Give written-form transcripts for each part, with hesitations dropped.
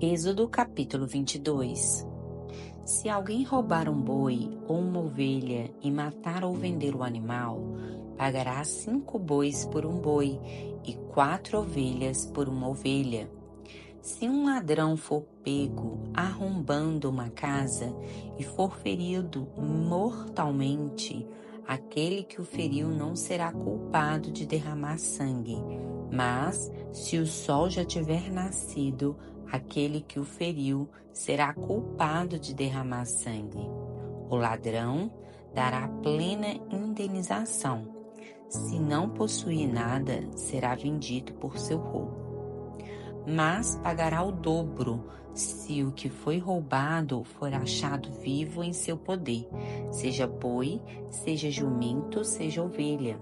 Êxodo capítulo 22. Se alguém roubar um boi ou uma ovelha e matar ou vender o animal, pagará 5 bois por um boi e 4 ovelhas por uma ovelha. Se um ladrão for pego arrombando uma casa e for ferido mortalmente, aquele que o feriu não será culpado de derramar sangue. Mas, se o sol já tiver nascido, aquele que o feriu será culpado de derramar sangue. O ladrão dará plena indenização. Se não possuir nada, será vendido por seu roubo. Mas pagará o dobro se o que foi roubado for achado vivo em seu poder, seja boi, seja jumento, seja ovelha.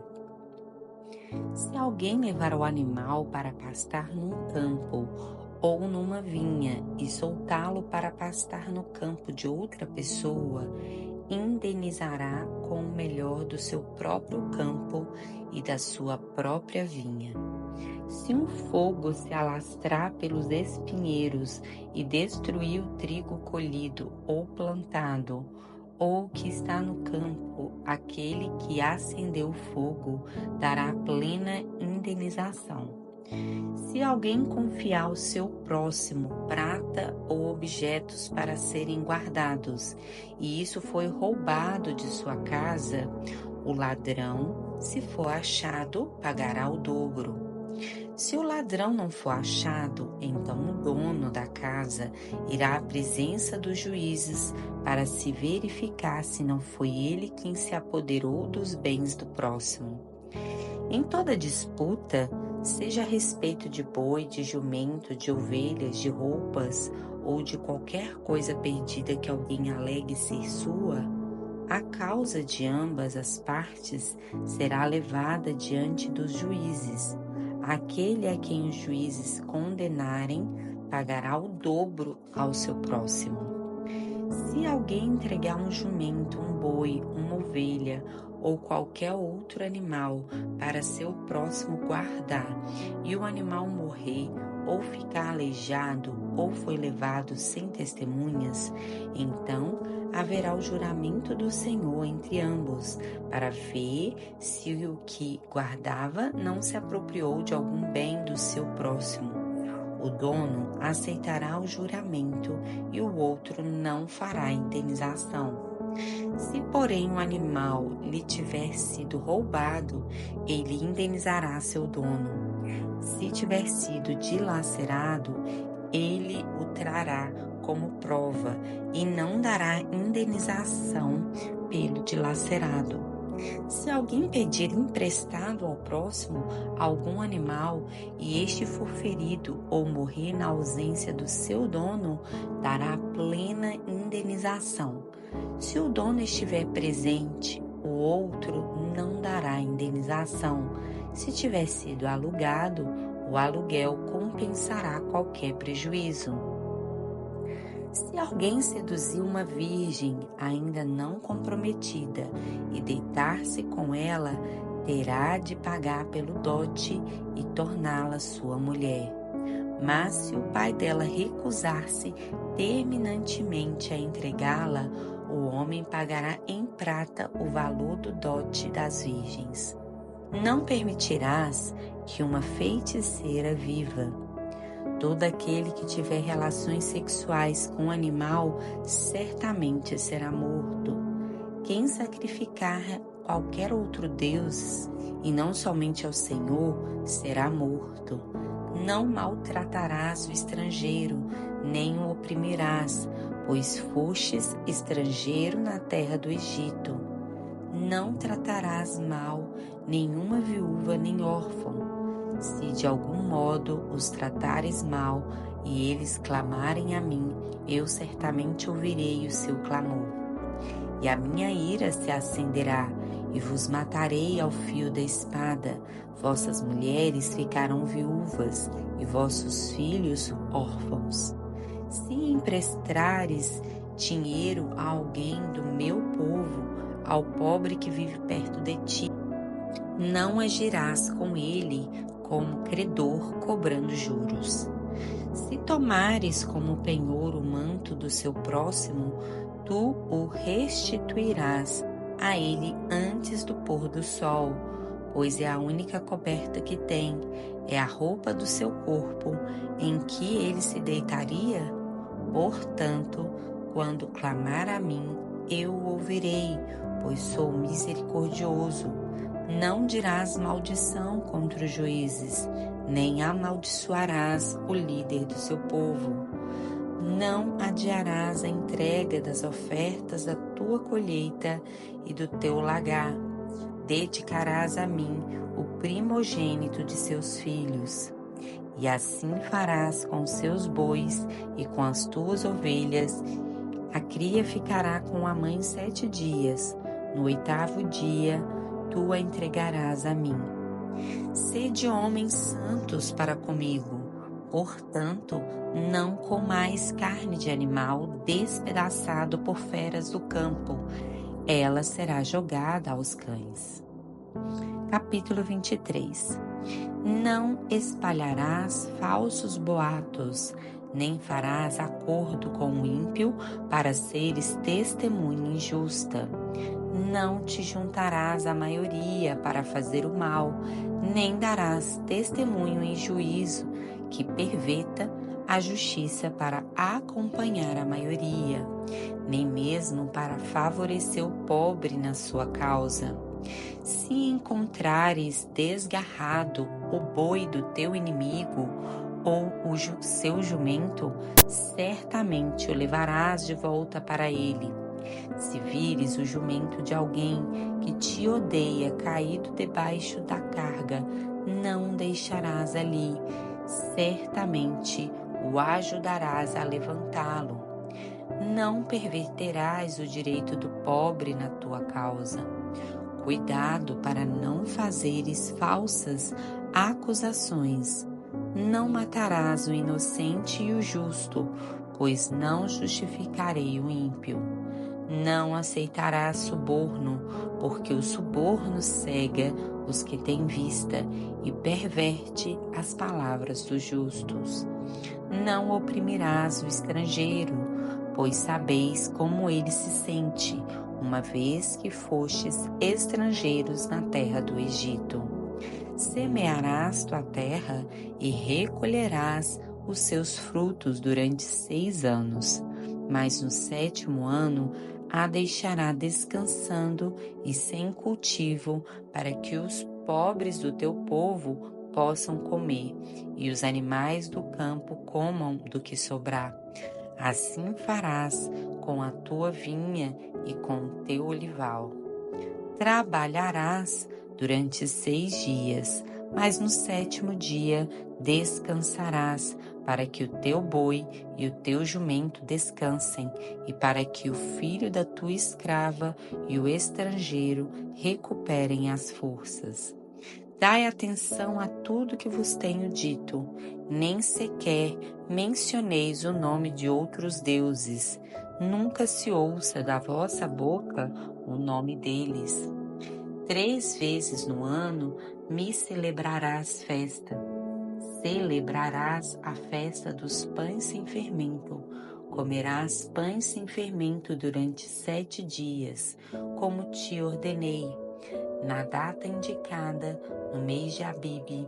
Se alguém levar o animal para pastar num campo ou numa vinha e soltá-lo para pastar no campo de outra pessoa, indenizará com o melhor do seu próprio campo e da sua própria vinha. Se um fogo se alastrar pelos espinheiros e destruir o trigo colhido ou plantado, ou que está no campo, aquele que acendeu o fogo dará plena indenização. Se alguém confiar ao seu próximo prata ou objetos para serem guardados, e isso foi roubado de sua casa, o ladrão, se for achado, pagará o dobro. Se o ladrão não for achado, então o dono da casa irá à presença dos juízes para se verificar se não foi ele quem se apoderou dos bens do próximo. Em toda disputa, seja a respeito de boi, de jumento, de ovelhas, de roupas ou de qualquer coisa perdida que alguém alegue ser sua, a causa de ambas as partes será levada diante dos juízes. Aquele a quem os juízes condenarem pagará o dobro ao seu próximo. Se alguém entregar um jumento, um boi, uma ovelha ou qualquer outro animal para seu próximo guardar, e o animal morrer, ou ficar aleijado, ou foi levado sem testemunhas, então haverá o juramento do Senhor entre ambos, para ver se o que guardava não se apropriou de algum bem do seu próximo. O dono aceitará o juramento e o outro não fará indenização. Se, porém, o animal lhe tiver sido roubado, ele indenizará seu dono. Se tiver sido dilacerado, ele o trará como prova e não dará indenização pelo dilacerado. Se alguém pedir emprestado ao próximo algum animal e este for ferido ou morrer na ausência do seu dono, dará plena indenização. Se o dono estiver presente, o outro não dará indenização. Se tiver sido alugado, o aluguel compensará qualquer prejuízo. Se alguém seduzir uma virgem ainda não comprometida e deitar-se com ela, terá de pagar pelo dote e torná-la sua mulher. Mas se o pai dela recusar-se terminantemente a entregá-la, o homem pagará em prata o valor do dote das virgens. Não permitirás que uma feiticeira viva. Todo aquele que tiver relações sexuais com um animal certamente será morto. Quem sacrificar qualquer outro deus, e não somente ao Senhor, será morto. Não maltratarás o estrangeiro, nem o oprimirás, pois fostes estrangeiro na terra do Egito. Não tratarás mal nenhuma viúva nem órfão. Se de algum modo os tratares mal e eles clamarem a mim, eu certamente ouvirei o seu clamor. E a minha ira se acenderá, e vos matarei ao fio da espada. Vossas mulheres ficarão viúvas, e vossos filhos órfãos. Se emprestares dinheiro a alguém do meu povo, ao pobre que vive perto de ti, não agirás com ele como credor cobrando juros. Se tomares como penhor o manto do seu próximo, tu o restituirás a ele antes do pôr do sol, pois é a única coberta que tem, é a roupa do seu corpo, em que ele se deitaria. Portanto, quando clamar a mim, eu o ouvirei, pois sou misericordioso. Não dirás maldição contra os juízes, nem amaldiçoarás o líder do seu povo. Não adiarás a entrega das ofertas da tua colheita e do teu lagar. Dedicarás a mim o primogênito de seus filhos. E assim farás com seus bois e com as tuas ovelhas. A cria ficará com a mãe 7 dias. No 8º dia, tu a entregarás a mim. Sede homens santos para comigo. Portanto, não comais carne de animal despedaçado por feras do campo. Ela será jogada aos cães. Capítulo 23. Não espalharás falsos boatos, nem farás acordo com o ímpio para seres testemunha injusta. Não te juntarás à maioria para fazer o mal, nem darás testemunho em juízo que perverta a justiça para acompanhar a maioria, nem mesmo para favorecer o pobre na sua causa. Se encontrares desgarrado o boi do teu inimigo ou o seu jumento, certamente o levarás de volta para ele. Se vires o jumento de alguém que te odeia caído debaixo da carga, não o deixarás ali, certamente o ajudarás a levantá-lo. Não perverterás o direito do pobre na tua causa. Cuidado para não fazeres falsas acusações. Não matarás o inocente e o justo, pois não justificarei o ímpio. Não aceitarás suborno, porque o suborno cega os que têm vista e perverte as palavras dos justos. Não oprimirás o estrangeiro, pois sabeis como ele se sente, uma vez que fostes estrangeiros na terra do Egito. Semearás tua terra e recolherás os seus frutos durante 6 anos, mas no 7º ano a deixará descansando e sem cultivo, para que os pobres do teu povo possam comer, e os animais do campo comam do que sobrar. Assim farás com a tua vinha e com o teu olival. Trabalharás durante 6 dias, mas no 7º dia descansarás, para que o teu boi e o teu jumento descansem, e para que o filho da tua escrava e o estrangeiro recuperem as forças. Dai atenção a tudo que vos tenho dito, nem sequer mencioneis o nome de outros deuses. Nunca se ouça da vossa boca o nome deles. 3 vezes no ano me celebrarás festa. Celebrarás a festa dos pães sem fermento. Comerás pães sem fermento durante 7 dias, como te ordenei, na data indicada, no mês de Abibe,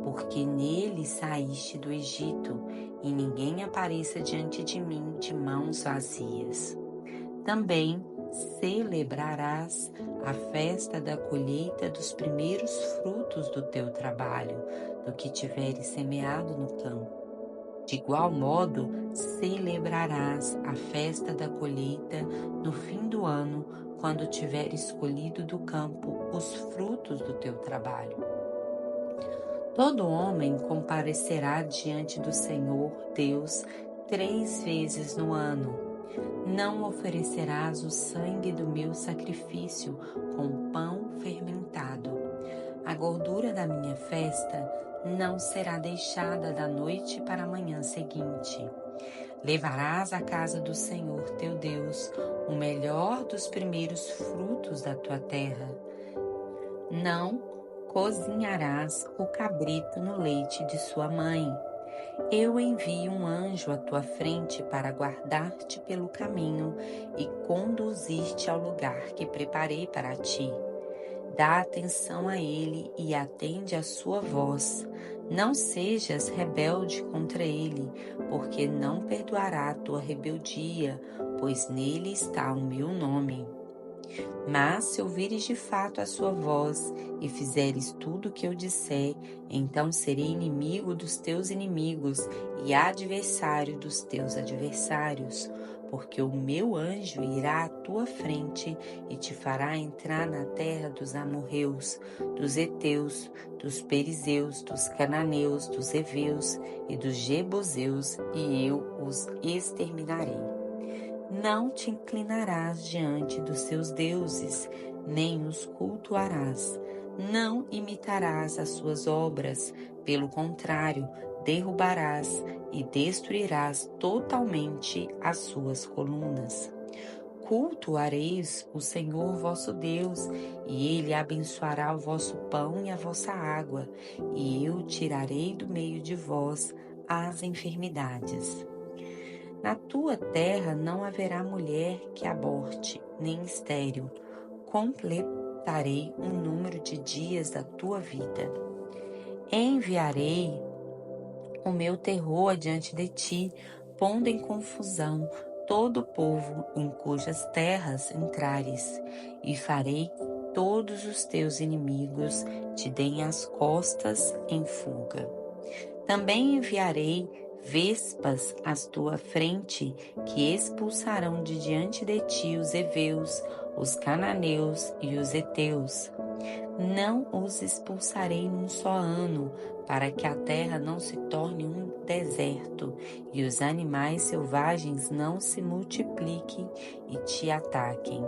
porque nele saíste do Egito, e ninguém apareça diante de mim de mãos vazias. Também celebrarás a festa da colheita dos primeiros frutos do teu trabalho, do que tiveres semeado no campo. De igual modo, celebrarás a festa da colheita no fim do ano, quando tiveres colhido do campo os frutos do teu trabalho. Todo homem comparecerá diante do Senhor Deus 3 vezes no ano. Não oferecerás o sangue do meu sacrifício com pão fermentado. A gordura da minha festa não será deixada da noite para a manhã seguinte. Levarás à casa do Senhor teu Deus o melhor dos primeiros frutos da tua terra. Não cozinharás o cabrito no leite de sua mãe. Eu envio um anjo à tua frente para guardar-te pelo caminho e conduzir-te ao lugar que preparei para ti. Dá atenção a ele e atende à sua voz. Não sejas rebelde contra ele, porque não perdoará a tua rebeldia, pois nele está o meu nome. Mas se ouvires de fato a sua voz e fizeres tudo o que eu disser, então serei inimigo dos teus inimigos e adversário dos teus adversários, porque o meu anjo irá à tua frente e te fará entrar na terra dos amorreus, dos heteus, dos perizeus, dos cananeus, dos heveus e dos jebuseus, e eu os exterminarei. Não te inclinarás diante dos seus deuses, nem os cultuarás. Não imitarás as suas obras, pelo contrário, derrubarás e destruirás totalmente as suas colunas. Cultuareis o Senhor vosso Deus, e Ele abençoará o vosso pão e a vossa água, e eu tirarei do meio de vós as enfermidades. Na tua terra não haverá mulher que aborte, nem estéril. Completarei o número de dias da tua vida. Enviarei o meu terror adiante de ti, pondo em confusão todo o povo em cujas terras entrares, e farei todos os teus inimigos te deem as costas em fuga. Também enviarei vespas à tua frente, que expulsarão de diante de ti os heveus, os cananeus e os heteus. Não os expulsarei num só ano, para que a terra não se torne um deserto, e os animais selvagens não se multipliquem e te ataquem.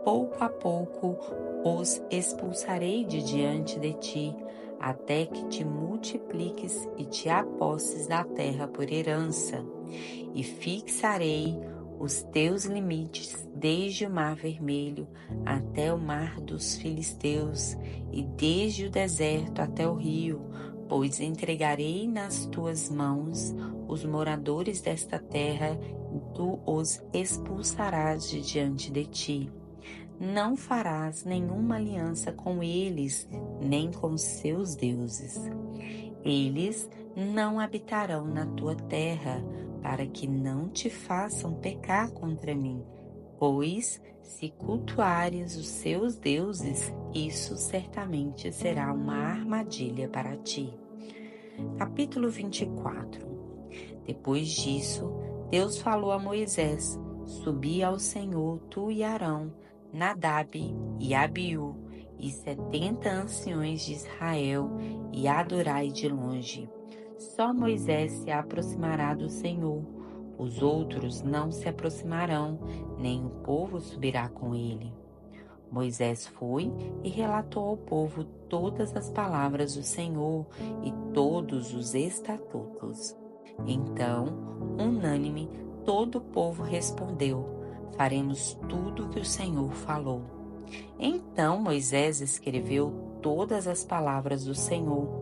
Pouco a pouco os expulsarei de diante de ti, até que te multipliques e te aposses da terra por herança. E fixarei os teus limites desde o mar vermelho até o mar dos filisteus, e desde o deserto até o rio, pois entregarei nas tuas mãos os moradores desta terra, e tu os expulsarás de diante de ti. Não farás nenhuma aliança com eles, nem com seus deuses. Eles não habitarão na tua terra, para que não te façam pecar contra mim. Pois, se cultuares os seus deuses, isso certamente será uma armadilha para ti. Capítulo 24. Depois disso, Deus falou a Moisés: Subi ao Senhor, tu e Arão, Nadab e Abiú, e 70 anciões de Israel, e adorai de longe. Só Moisés se aproximará do Senhor, os outros não se aproximarão, nem o povo subirá com ele. Moisés foi e relatou ao povo todas as palavras do Senhor e todos os estatutos. Então, unânime, todo o povo respondeu: faremos tudo o que o Senhor falou. Então Moisés escreveu todas as palavras do Senhor.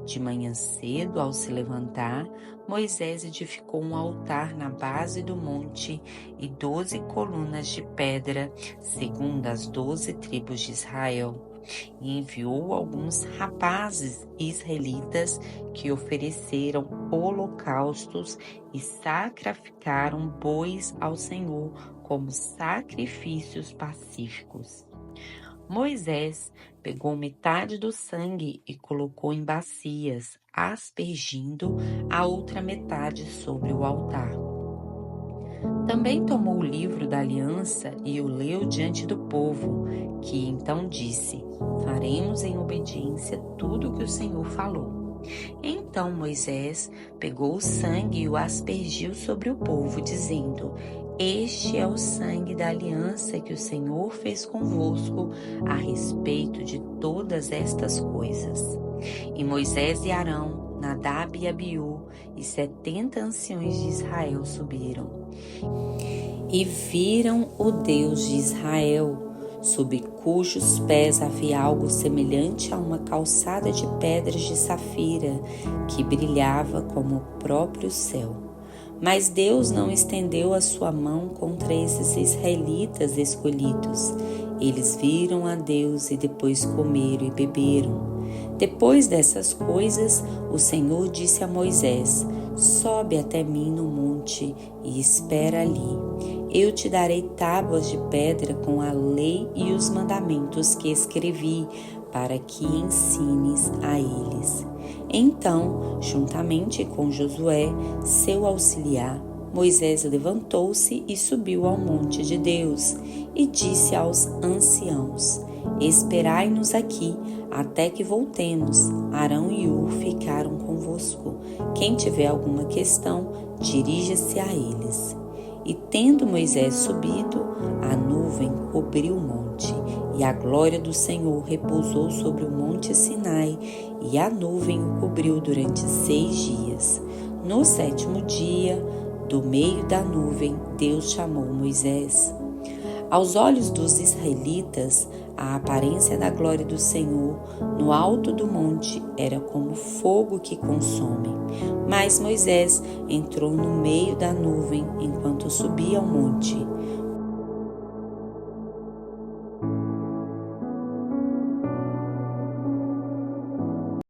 De manhã cedo, ao se levantar, Moisés edificou um altar na base do monte e 12 colunas de pedra, segundo as 12 tribos de Israel. E enviou alguns rapazes israelitas que ofereceram holocaustos e sacrificaram bois ao Senhor como sacrifícios pacíficos. Moisés pegou metade do sangue e colocou em bacias, aspergindo a outra metade sobre o altar. Também tomou o livro da aliança e o leu diante do povo, que então disse: faremos em obediência tudo o que o Senhor falou. Então Moisés pegou o sangue e o aspergiu sobre o povo, dizendo: este é o sangue da aliança que o Senhor fez convosco a respeito de todas estas coisas. E Moisés e Arão, Nadab e Abiú, e 70 anciões de Israel subiram. E viram o Deus de Israel. sob cujos pés havia algo semelhante a uma calçada de pedras de safira que brilhava como o próprio céu. Mas Deus não estendeu a sua mão contra esses israelitas escolhidos. Eles viram a Deus e depois comeram e beberam. Depois dessas coisas, o Senhor disse a Moisés: sobe até mim no monte e espera ali. Eu te darei tábuas de pedra com a lei e os mandamentos que escrevi, para que ensines a eles. Então, juntamente com Josué, seu auxiliar, Moisés levantou-se e subiu ao monte de Deus e disse aos anciãos: esperai-nos aqui até que voltemos. Arão e Hur ficaram convosco. Quem tiver alguma questão, dirija-se a eles. E tendo Moisés subido, a nuvem cobriu o monte, e a glória do Senhor repousou sobre o monte Sinai, e a nuvem o cobriu durante 6 dias. No 7º dia, do meio da nuvem, Deus chamou Moisés. Aos olhos dos israelitas, a aparência da glória do Senhor no alto do monte era como fogo que consome. Mas Moisés entrou no meio da nuvem enquanto subia ao monte.